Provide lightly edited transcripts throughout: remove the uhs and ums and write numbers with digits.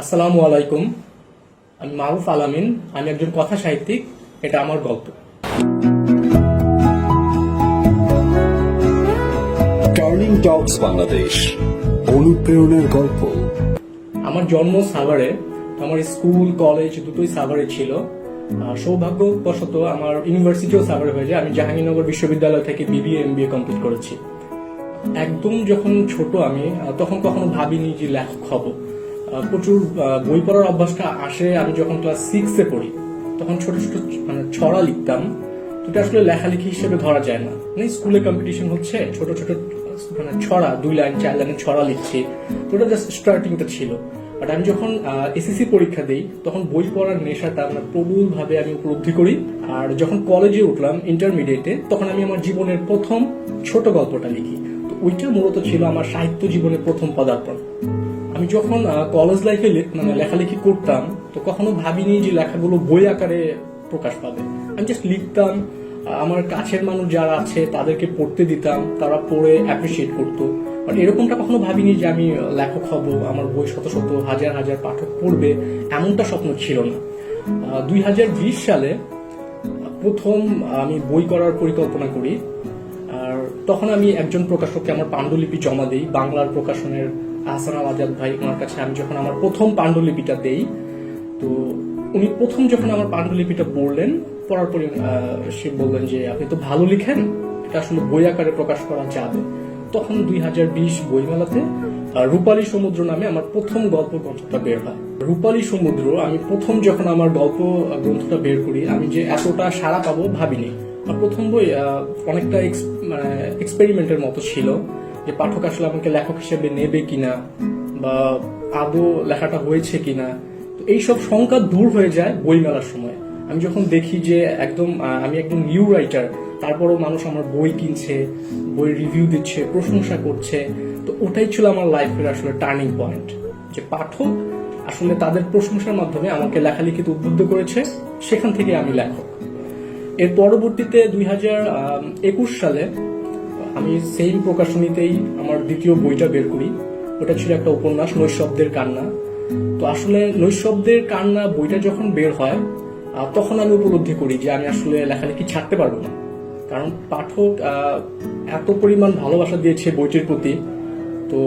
আসসালামু আলাইকুম। আমি মারুফ আলামিন। আমি একজন কথা সাহিত্যিক। এটা আমার গল্প। টার্নিং টকস বাংলাদেশ, অনুপ্রেরণার গল্প। আমার জন্ম সাভারে। তো আমার স্কুল কলেজ দুটোই সাভারে ছিল। সৌভাগ্যবশত আমার ইউনিভার্সিটিও সাভারে হয়ে যায়। আমি জাহাঙ্গীরনগর বিশ্ববিদ্যালয় থেকে বিবিএ এমবিএ কমপ্লিট করেছি। একদম যখন ছোট আমি তখন কখনো ভাবিনি যে লেখক হব। প্রচুর বই পড়ার অভ্যাসটা আসে আমি যখন ক্লাস 6-এ পড়ি। তখন ছোট ছোট ছড়া লিখতাম। তো এটা আসলে লেখালেখি হিসেবে ধরা যায় না। মানে স্কুলে কম্পিটিশন হচ্ছে, ছোট ছোট ছড়া 2 লাইন 4 লাইনের ছড়া লিখছি। তো এটা জাস্ট স্টার্টিংটা ছিল। বাট আমি যখন এসএসসি পরীক্ষা দিই তখন বই পড়ার নেশাটা প্রবল ভাবে আমি উপলব্ধি করি। আর যখন কলেজে উঠলাম ইন্টারমিডিয়েটে, তখন আমি আমার জীবনের প্রথম ছোট গল্পটা লিখি। তো ওইটা মূলত ছিল আমার সাহিত্য জীবনের প্রথম পদার্পণ। আমি যখন কলেজ লাইফে লেখালেখি করতাম, তো কখনো ভাবিনি যে লেখাগুলো বই আকারে প্রকাশ পাবে। আমি জাস্ট লিখতাম, আমার কাছের মানুষ যারা আছে তাদেরকে পড়তে দিতাম, তারা পড়ে অ্যাপ্রিসিয়েট করতো। বাট এরকমটা কখনো ভাবিনি যে আমি লেখক হব, আমার বই শত শত হাজার হাজার পাঠক পড়বে, এমনটা স্বপ্ন ছিল না। 2020 সালে প্রথম আমি বই করার পরিকল্পনা করি। আর তখন আমি একজন প্রকাশককে আমার পাণ্ডুলিপি জমা দিই, বাংলার প্রকাশনের আহসান আল আজাদ ভাই, ওনার কাছে আমি যখন আমার প্রথম পাণ্ডুলিপিটা দেই, তো উনি প্রথম যখন আমার পাণ্ডুলিপিটা পড়লেন, পড়ার পরে সে বললেন যে আপনি তো ভালো লিখেন, এটা আসলে বই আকারে প্রকাশ করা যাবে। তখন 2020 বইমেলাতে রূপালী সমুদ্র নামে আমার প্রথম গল্প গ্রন্থটা বের হয়। রূপালী সমুদ্র আমি প্রথম যখন আমার গল্প গ্রন্থটা বের করি, আমি যে এতটা সাড়া পাবো ভাবিনি। আর প্রথম বই অনেকটা এক্সপেরিমেন্টের মতো ছিল, যে পাঠক আসলে আমাকে লেখক হিসেবে নেবে কিনা, বা আদৌ লেখাটা হয়েছে কিনা। তো এইসব শঙ্কা দূর হয়ে যায় বই মেলার সময়। আমি যখন দেখি যে আমি একদম নিউ রাইটার, তারপরও মানুষ আমার বই কিনছে, বই রিভিউ দিচ্ছে, প্রশংসা করছে। তো ওটাই ছিল আমার লাইফের আসলে টার্নিং পয়েন্ট, যে পাঠক আসলে তাদের প্রশংসার মাধ্যমে আমাকে লেখালেখিতে উদ্বুদ্ধ করেছে। সেখান থেকে আমি লেখক। এর পরবর্তীতে 2021 সালে আমি সেম প্রকাশনীতেই আমার দ্বিতীয় বইটা বের করি। ওটা ছিল একটা উপন্যাস, নৈশব্দের কান্না। তো আসলে নৈশব্দের কান্না বইটা যখন বের হয়, তখন আমি উপলব্ধি করি যে আমি আসলে লেখালেখি ছাড়তে পারবো না। কারণ পাঠক এত পরিমাণ ভালোবাসা দিয়েছে বইটির প্রতি। তো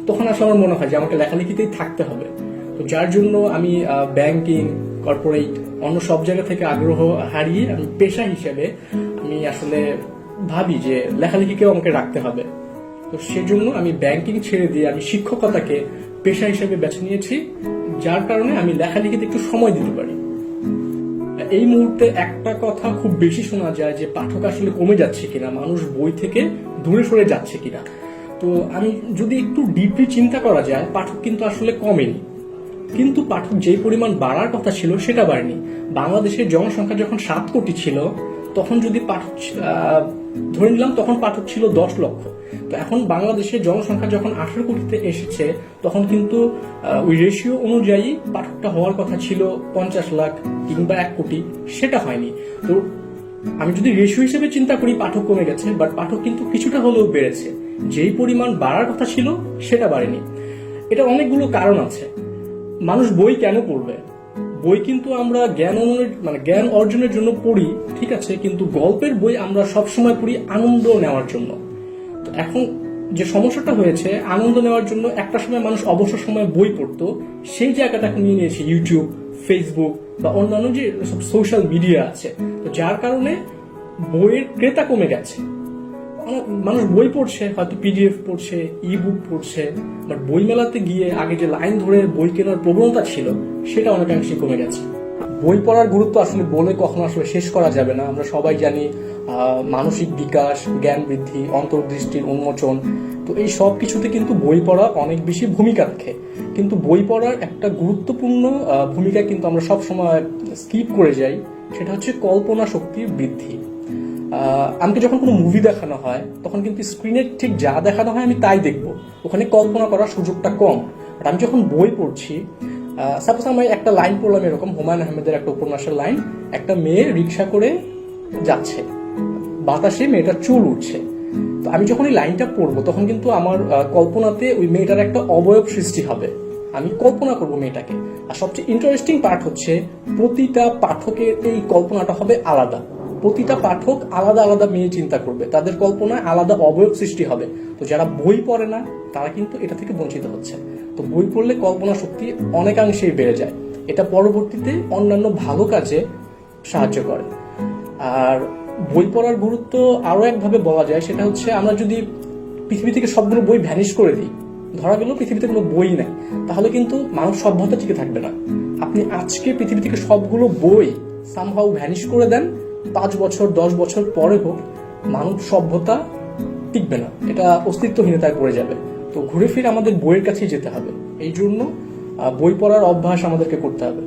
তখন আসলে আমার মনে হয় যে আমাকে লেখালেখিতেই থাকতে হবে। তো যার জন্য আমি ব্যাংকিং, কর্পোরেট, অন্য সব জায়গা থেকে আগ্রহ হারিয়ে আমি পেশা হিসেবে আমি আসলে ভাবি যে লেখালেখিকেও আমাকে রাখতে হবে। তো সেজন্য আমি ব্যাংকিং ছেড়ে দিয়ে আমি শিক্ষকতাকে পেশা হিসেবে বেছে নিয়েছি, যার কারণে আমি লেখালেখিতে একটু সময় দিতে পারি। এই মুহূর্তে একটা কথা খুব বেশি শোনা যায় যে পাঠক আসলে কমে যাচ্ছে কিনা, মানুষ বই থেকে দূরে সরে যাচ্ছে কিনা। তো আমি যদি একটু ডিপলি চিন্তা করা যায়, পাঠক কিন্তু আসলে কমেনি, কিন্তু পাঠক যেই পরিমাণ বাড়ার কথা ছিল সেটা বাড়েনি। বাংলাদেশের জনসংখ্যা যখন 7 কোটি ছিল, তখন যদি পাঠক ধরে নিলাম, তখন পাঠক ছিল 10 লক্ষ। তো এখন বাংলাদেশের জনসংখ্যা যখন 18 কোটিতে এসেছে, তখন কিন্তু ওই রেশিও অনুযায়ী পাঠকটা হওয়ার কথা ছিল 50 লাখ কিংবা 1 কোটি, সেটা হয়নি। তো আমি যদি রেশিও হিসেবে চিন্তা করি, পাঠক কমে গেছে, বাট পাঠক কিন্তু কিছুটা হলেও বেড়েছে। যেই পরিমাণ বাড়ার কথা ছিল সেটা বাড়েনি। এটা অনেকগুলো কারণ আছে। মানুষ বই কেন পড়বে? বই কিন্তু আমরা জ্ঞান অর্জনের জন্য পড়ি, ঠিক আছে, কিন্তু গল্পের বই আমরা সবসময় পড়ি আনন্দ নেওয়ার জন্য। তো এখন যে সমস্যাটা হয়েছে, আনন্দ নেওয়ার জন্য একটা সময় মানুষ অবসর সময় বই পড়তো, সেই জায়গাটা এখন নিয়ে নিয়েছে ইউটিউব, ফেসবুক বা অন্যান্য যে সব সোশ্যাল মিডিয়া আছে। তো যার কারণে বইয়ের ক্রেতা কমে গেছে। মানুষ বই পড়ছে, হয়তো পিডিএফ পড়ছে, ই বুক পড়ছে, বাট বই মেলাতে গিয়ে আগে যে লাইন ধরে বই কেনার প্রবণতা ছিল, সেটা অনেকাংশে কমে গেছে। বই পড়ার গুরুত্ব আসলে বলে কখনো আসলে শেষ করা যাবে না। আমরা সবাই জানি মানসিক বিকাশ, জ্ঞান বৃদ্ধি, অন্তর্দৃষ্টির উন্মোচন, তো এই সব কিছুতে কিন্তু বই পড়া অনেক বেশি ভূমিকা রাখে। কিন্তু বই পড়ার একটা গুরুত্বপূর্ণ ভূমিকা কিন্তু আমরা সব সময় স্কিপ করে যাই, সেটা হচ্ছে কল্পনা শক্তির বৃদ্ধি। আমাকে যখন কোনো মুভি দেখানো হয়, তখন কিন্তু স্ক্রিনে ঠিক যা দেখানো হয় আমি তাই দেখবো, ওখানে কল্পনা করার সুযোগটা কম। আর আমি যখন বই পড়ছি, সাপোজ আমি একটা লাইন পড়লাম, এরকম হুমায়ুন আহমেদের একটা উপন্যাসের লাইন, একটা মেয়ে রিক্সা করে যাচ্ছে, বাতাসে মেয়েটার চুল উঠছে। তো আমি যখন এই লাইনটা পড়বো, তখন কিন্তু আমার কল্পনাতে ওই মেয়েটার একটা অবয়ব সৃষ্টি হবে। আমি কল্পনা করব মেয়েটাকে। আর সবচেয়ে ইন্টারেস্টিং পার্ট হচ্ছে প্রতিটা পাঠকের এই কল্পনাটা হবে আলাদা। প্রতিটা পাঠক আলাদা আলাদা মেয়ে চিন্তা করবে, তাদের কল্পনায় আলাদা অবয়ব সৃষ্টি হবে। তো যারা বই পড়ে না তারা কিন্তু এটা থেকে বঞ্চিত হচ্ছে। তো বই পড়লে কল্পনা শক্তি অনেকাংশেই বেড়ে যায়, এটা পরবর্তীতে অন্যান্য ভালো কাজে সাহায্য করে। আর বই পড়ার গুরুত্ব আরো একভাবে বলা যায়, সেটা হচ্ছে আমরা যদি পৃথিবী থেকে সবগুলো বই ভ্যানিশ করে দিই, ধরা গেল পৃথিবীতে কোনো বই নেই, তাহলে কিন্তু মানব সভ্যতা টিকে থাকবে না। আপনি আজকে পৃথিবী থেকে সবগুলো বই সামহাউ ভ্যানিশ করে দেন, 5 বছর 10 বছর পরে হোক, মানব সভ্যতা টিকবে না, এটা অস্তিত্বহীনতায় পড়ে যাবে। তো ঘুরে ফিরে আমাদের বইয়ের কাছেই যেতে হবে। এই জন্য বই পড়ার অভ্যাস আমাদেরকে করতে হবে।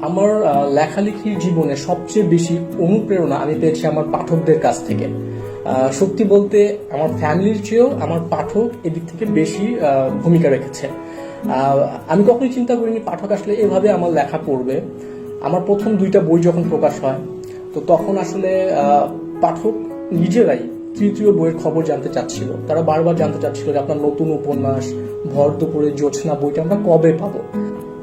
আমার লেখালেখির জীবনে সবচেয়ে বেশি অনুপ্রেরণা আমি পেয়েছি আমার পাঠকদের কাছ থেকে। সত্যি বলতে আমার ফ্যামিলির চেয়েও আমার পাঠক এদিক থেকে বেশি ভূমিকা রেখেছে। আমি কখনোই চিন্তা করিনি পাঠক আসলে এভাবে আমার লেখা পড়বে। আমার প্রথম 2টা বই যখন প্রকাশ হয়, তো তখন আসলে পাঠক নিজেরাই তৃতীয় বইয়ের খবর জানতে চাচ্ছিল। তারা বারবার জানতে চাচ্ছিল যে আপনার নতুন উপন্যাস ভর দুপুরে জ্যোৎস্না বইটা আমরা কবে পাবো।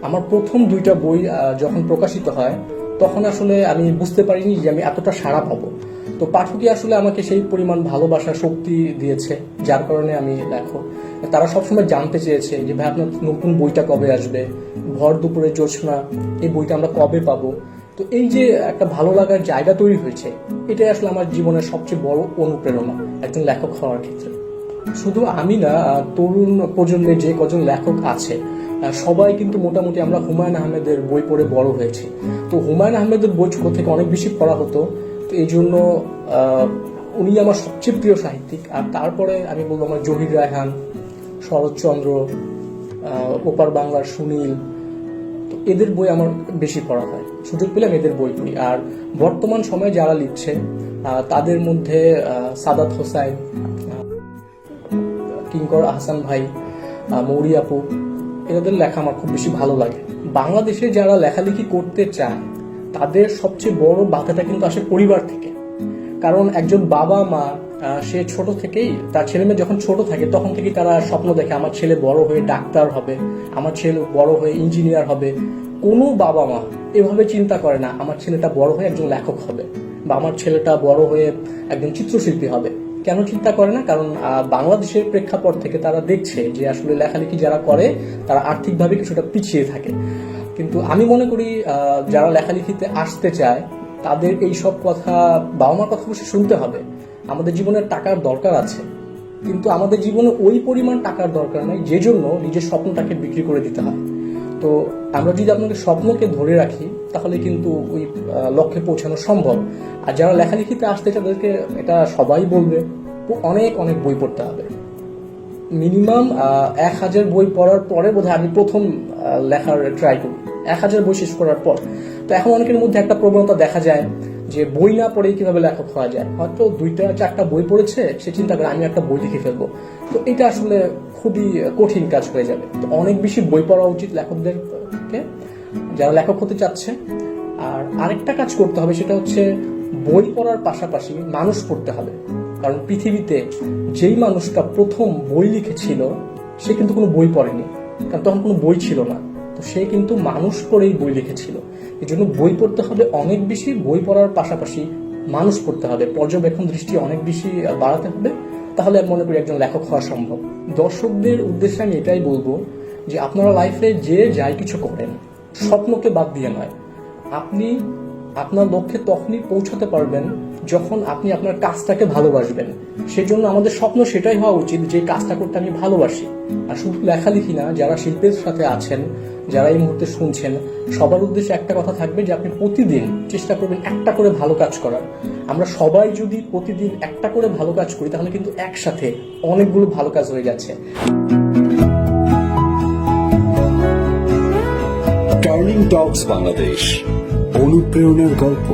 আমার প্রথম 2টা বই যখন প্রকাশিত হয়, তখন আসলে আমি বুঝতে পারিনি যে আমি এতটা সাড়া পাবো। তো পাঠকই আসলে আমাকে সেই পরিমাণ ভালোবাসা শক্তি দিয়েছে, যার কারণে আমি লেখক। তারা সবসময় জানতে চেয়েছে যে ভাই আপনার নতুন বইটা কবে আসবে, ভর দুপুরে জ্যোৎস্না এই বইটা আমরা কবে পাবো। তো এই যে একটা ভালো লাগার জায়গা তৈরি হয়েছে, এটাই আসলে আমার জীবনের সবচেয়ে বড় অনুপ্রেরণা একজন লেখক হওয়ার ক্ষেত্রে। শুধু আমি না, তরুণ প্রজন্মের যে কজন লেখক আছে সবাই কিন্তু মোটামুটি আমরা হুমায়ুন আহমেদের বই পড়ে বড় হয়েছি। তো হুমায়ুন আহমেদের বই ছোট থেকে অনেক বেশি পড়া হতো, তো এই জন্য উনি আমার সবচেয়ে প্রিয় সাহিত্যিক। আর তারপরে আমি বলবো আমার জহির রায়হান, শরৎচন্দ্র, ওপার বাংলার সুনীল, তো এদের বই আমার বেশি পড়া হয়। সুযোগ পেলে আমি এদের বই পড়ি। আর বর্তমান সময়ে যারা লিখছে তাদের মধ্যে সাদাত হোসাইন, কিঙ্কর আহসান ভাই, মৌরি আপু, এদের লেখা আমার খুব বেশি ভালো লাগে। বাংলাদেশে যারা লেখালেখি করতে চায় তাদের সবচেয়ে বড় বাধাটা কিন্তু আসে পরিবার থেকে। কারণ একজন বাবা মা সে ছোট থেকেই, তার ছেলে মেয়ে যখন ছোট থাকে তখন থেকেই তারা স্বপ্ন দেখে আমার ছেলে বড় হয়ে ডাক্তার হবে, আমার ছেলে বড় হয়ে ইঞ্জিনিয়ার হবে। কোনো বাবা মা এভাবে চিন্তা করে না আমার ছেলেটা বড় হয়ে একজন লেখক হবে বা আমার ছেলেটা বড় হয়ে একজন চিত্রশিল্পী হবে। কেন চিন্তা করে না? কারণ বাংলাদেশের প্রেক্ষাপট থেকে তারা দেখছে যে আসলে লেখালেখি যারা করে তারা আর্থিকভাবে কিছুটা পিছিয়ে থাকে। কিন্তু আমি মনে করি যারা লেখালেখিতে আসতে চায় তাদের এই সব কথা, বাবা মার কথা অবশ্যই শুনতে হবে। আমাদের জীবনে টাকার দরকার আছে, কিন্তু আমাদের জীবনে ওই পরিমাণ টাকার দরকার নাই যে জন্য নিজের স্বপ্নটাকে বিক্রি করে দিতে হয়। তো আমরা যদি আপনাদের স্বপ্নকে ধরে রাখি তাহলে কিন্তু ওই লক্ষ্যে পৌঁছানো সম্ভব। আর যারা লেখালেখিতে আসতে চায় তাদেরকে এটা সবাই বলবে অনেক অনেক বই পড়তে হবে। মিনিমাম 1000 বই পড়ার পরে বোধহয় আমি প্রথম লেখার ট্রাই করি, 1000 বই শেষ করার পর। তো এখন অনেকের মধ্যে একটা প্রবণতা দেখা যায় যে বই না পড়েই কিভাবে লেখক হওয়া যায়। হয়তো 2টা-4টা বই পড়েছে, সে চিন্তা করে আমি একটা বই লিখে ফেলবো। তো এটা আসলে খুবই কঠিন কাজ হয়ে যাবে। তো অনেক বেশি বই পড়া উচিত লেখকদেরকে, যারা লেখক হতে চাচ্ছে। আর আরেকটা কাজ করতে হবে, সেটা হচ্ছে বই পড়ার পাশাপাশি মানুষ পড়তে হবে। কারণ পৃথিবীতে যেই মানুষটা প্রথম বই লিখেছিল সে কিন্তু কোনো বই পড়েনি, কারণ তখন কোনো বই ছিল না। তো সে কিন্তু মানুষ পড়েই বই লিখেছিল। এই জন্য বই পড়তে হবে অনেক বেশি, বই পড়ার পাশাপাশি মানুষ পড়তে হবে, পর্যবেক্ষণ দৃষ্টি অনেক বেশি বাড়াতে হবে। তাহলে আমি মনে করি একজন লেখক হওয়া সম্ভব। দর্শকদের উদ্দেশ্যে আমি এটাই বলবো যে আপনারা লাইফে যে যাই কিছু করেন স্বপ্নকে বাদ দিয়ে নয়। আপনি আপনার লক্ষ্যে তখনই পৌঁছাতে পারবেন যখন আপনি আপনার কাজটাকে ভালোবাসবেন। সেজন্য আমাদের স্বপ্ন সেটাই হওয়া উচিত যে কাজটা করতে আমি ভালোবাসি। আর শুধু লেখালেখি না, যারা শিল্পের সাথে আছেন, যারা এই মুহূর্তে শুনছেন, সবার উদ্দেশ্যে একটা কথা থাকবে যে আপনি প্রতিদিন চেষ্টা করবেন একটা করে ভালো কাজ করার। আমরা সবাই যদি প্রতিদিন একটা করে ভালো কাজ করি তাহলে কিন্তু একসাথে অনেকগুলো ভালো কাজ হয়ে যাচ্ছে। টার্নিং টকস বাংলাদেশ, অনুপ্রেরণার গল্প।